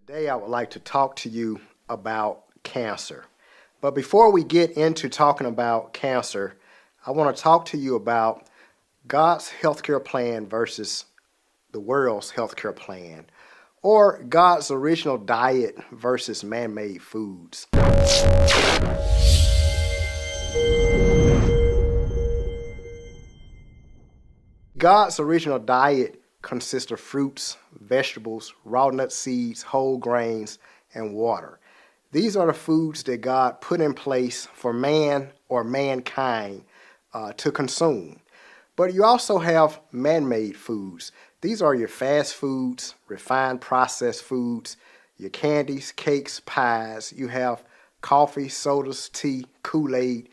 Today, I would like to talk to you about cancer. But before we get into talking about cancer, I want to talk to you about God's healthcare plan versus the world's healthcare plan, or God's original diet versus man-made foods. God's original diet consists of fruits, vegetables, raw nut seeds, whole grains, and water. These are the foods that God put in place for man or mankind to consume. But you also have man-made foods. These are your fast foods, refined processed foods, your candies, cakes, pies. You have coffee, sodas, tea, Kool-Aid.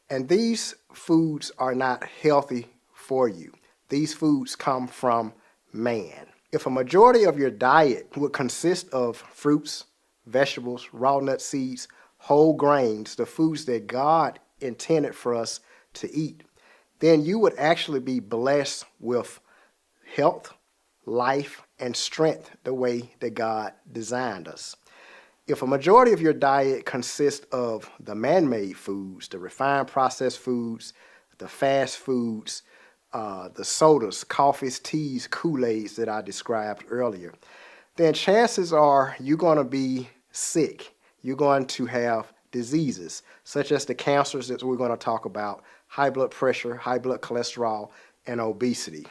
And these foods are not healthy for you. These foods come from man. If a majority of your diet would consist of fruits, vegetables, raw nut seeds, whole grains, the foods that God intended for us to eat, then you would actually be blessed with health, life, and strength the way that God designed us. If a majority of your diet consists of the man-made foods, the refined processed foods, the fast foods, the sodas, coffees, teas, Kool-Aids that I described earlier, then chances are you're going to be sick. You're going to have diseases such as the cancers that we're going to talk about, high blood pressure, high blood cholesterol, and obesity.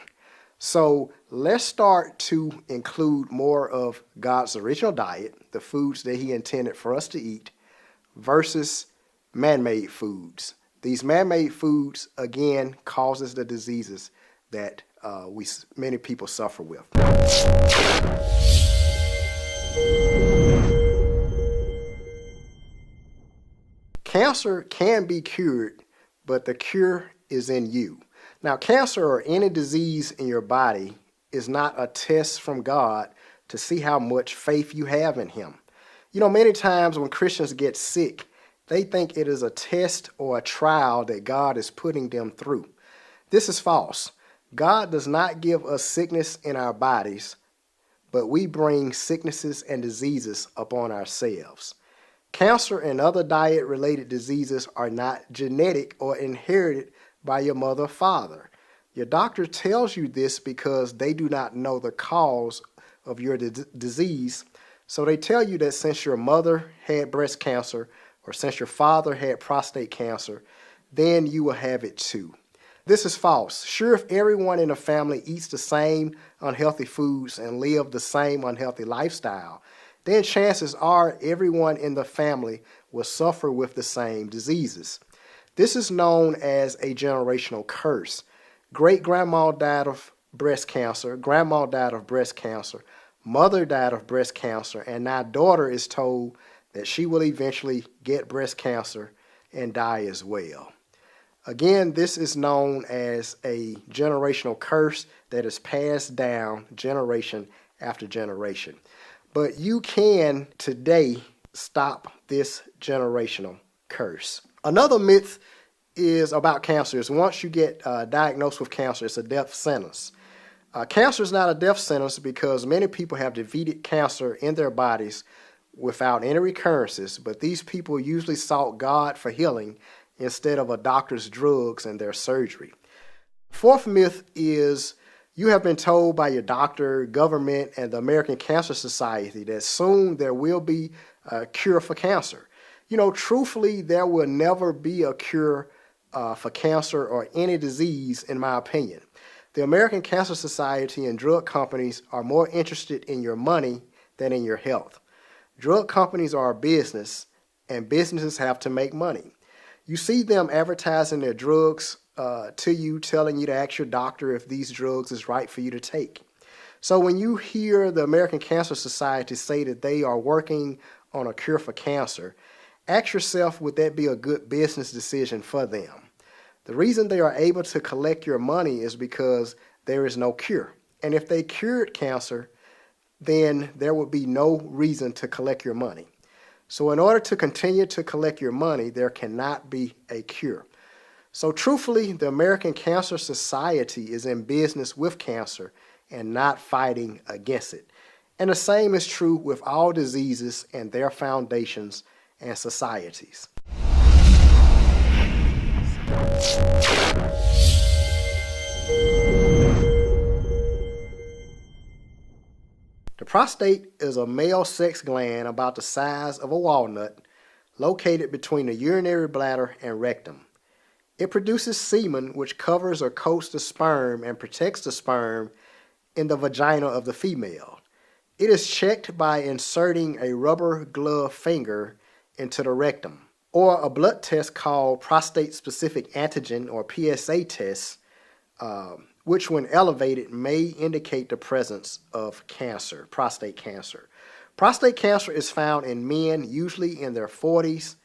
So let's start to include more of God's original diet, the foods that He intended for us to eat, versus man-made foods. These man-made foods, again, causes the diseases that many people suffer with. Cancer can be cured, but the cure is in you. Now, cancer or any disease in your body is not a test from God to see how much faith you have in Him. You know, many times when Christians get sick, they think it is a test or a trial that God is putting them through. This is false. God does not give us sickness in our bodies, but we bring sicknesses and diseases upon ourselves. Cancer and other diet-related diseases are not genetic or inherited by your mother or father. Your doctor tells you this because they do not know the cause of your disease. So they tell you that since your mother had breast cancer or since your father had prostate cancer, then you will have it too. This is false. Sure, if everyone in the family eats the same unhealthy foods and live the same unhealthy lifestyle, then chances are everyone in the family will suffer with the same diseases. This is known as a generational curse. Great-grandma died of breast cancer, grandma died of breast cancer, mother died of breast cancer, and now daughter is told that she will eventually get breast cancer and die as well. Again, this is known as a generational curse that is passed down generation after generation. But you can today stop this generational curse. Another myth is about cancer is once you get diagnosed with cancer, it's a death sentence. Cancer is not a death sentence because many people have defeated cancer in their bodies without any recurrences, but these people usually sought God for healing instead of a doctor's drugs and their surgery. Fourth myth is you have been told by your doctor, government, and the American Cancer Society that soon there will be a cure for cancer. You know, truthfully, there will never be a cure for cancer or any disease, in my opinion. The American Cancer Society and drug companies are more interested in your money than in your health. Drug companies are a business, and businesses have to make money. You see them advertising their drugs to you, telling you to ask your doctor if these drugs is right for you to take. So when you hear the American Cancer Society say that they are working on a cure for cancer, ask yourself, would that be a good business decision for them? The reason they are able to collect your money is because there is no cure. And if they cured cancer, then there would be no reason to collect your money. So in order to continue to collect your money, there cannot be a cure. So truthfully, the American Cancer Society is in business with cancer and not fighting against it. And the same is true with all diseases and their foundations and societies. The prostate is a male sex gland about the size of a walnut, located between the urinary bladder and rectum. It produces semen which covers or coats the sperm and protects the sperm in the vagina of the female. It is checked by inserting a rubber glove finger into the rectum, or a blood test called prostate-specific antigen, or PSA test, which when elevated may indicate the presence of cancer, prostate cancer. Prostate cancer is found in men usually in their 40s,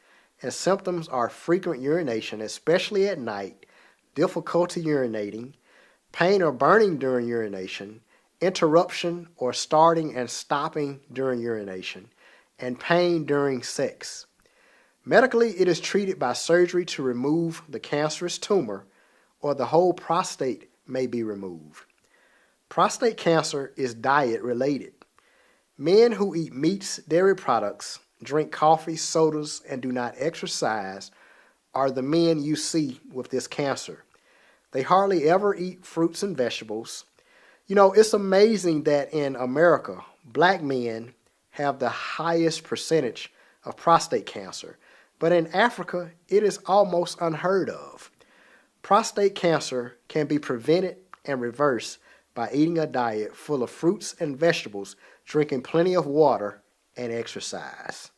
and symptoms are frequent urination, especially at night, difficulty urinating, pain or burning during urination, interruption or starting and stopping during urination, and pain during sex. Medically, it is treated by surgery to remove the cancerous tumor, or the whole prostate may be removed. Prostate cancer is diet related. Men who eat meats, dairy products, drink coffee, sodas, and do not exercise are the men you see with this cancer. They hardly ever eat fruits and vegetables. You know, it's amazing that in America, black men have the highest percentage of prostate cancer, but in Africa, it is almost unheard of. Prostate cancer can be prevented and reversed by eating a diet full of fruits and vegetables, drinking plenty of water, and exercise.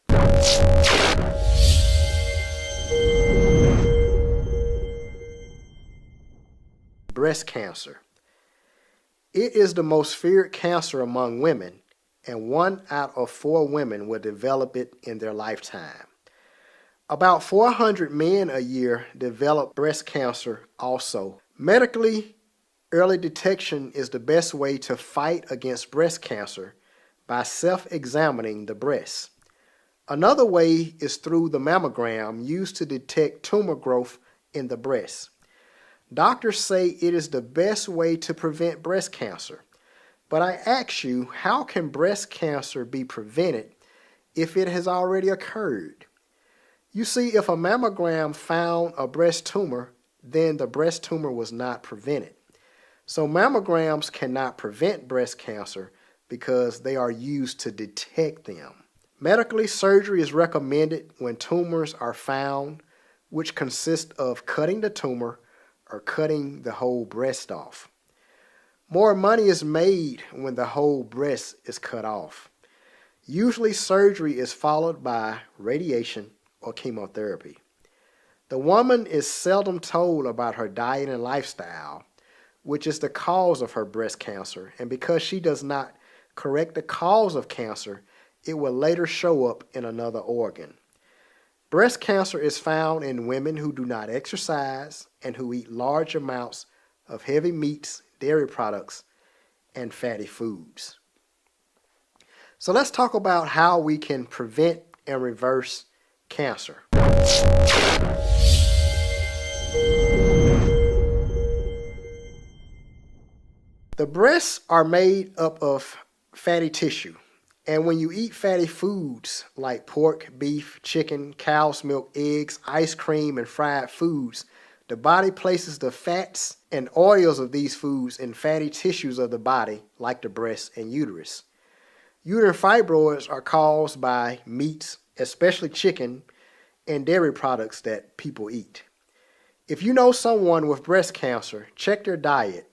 Breast cancer. It is the most feared cancer among women, and 1 out of 4 women will develop it in their lifetime. About 400 men a year develop breast cancer also. Medically, early detection is the best way to fight against breast cancer by self-examining the breast. Another way is through the mammogram used to detect tumor growth in the breast. Doctors say it is the best way to prevent breast cancer. But I ask you, how can breast cancer be prevented if it has already occurred? You see, if a mammogram found a breast tumor, then the breast tumor was not prevented. So mammograms cannot prevent breast cancer because they are used to detect them. Medically, surgery is recommended when tumors are found, which consist of cutting the tumor or cutting the whole breast off. More money is made when the whole breast is cut off. Usually surgery is followed by radiation or chemotherapy. The woman is seldom told about her diet and lifestyle, which is the cause of her breast cancer, and because she does not correct the cause of cancer, it will later show up in another organ. Breast cancer is found in women who do not exercise and who eat large amounts of heavy meats, dairy products, and fatty foods. So let's talk about how we can prevent and reverse cancer. The breasts are made up of fatty tissue, and when you eat fatty foods like pork, beef, chicken, cow's milk, eggs, ice cream, and fried foods, the body places the fats and oils of these foods in fatty tissues of the body, like the breast and uterus. Uterine fibroids are caused by meats, especially chicken, and dairy products that people eat. If you know someone with breast cancer, check their diet,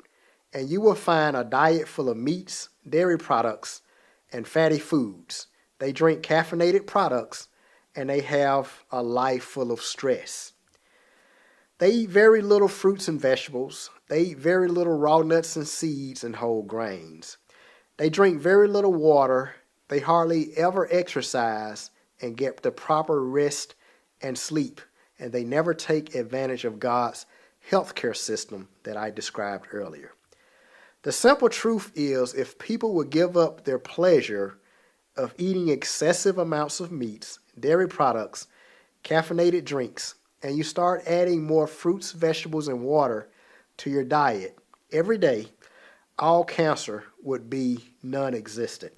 and you will find a diet full of meats, dairy products, and fatty foods. They drink caffeinated products, and they have a life full of stress. They eat very little fruits and vegetables. They eat very little raw nuts and seeds and whole grains. They drink very little water. They hardly ever exercise and get the proper rest and sleep, and they never take advantage of God's healthcare system that I described earlier. The simple truth is, if people would give up their pleasure of eating excessive amounts of meats, dairy products, caffeinated drinks, and you start adding more fruits, vegetables, and water to your diet every day, all cancer would be non-existent.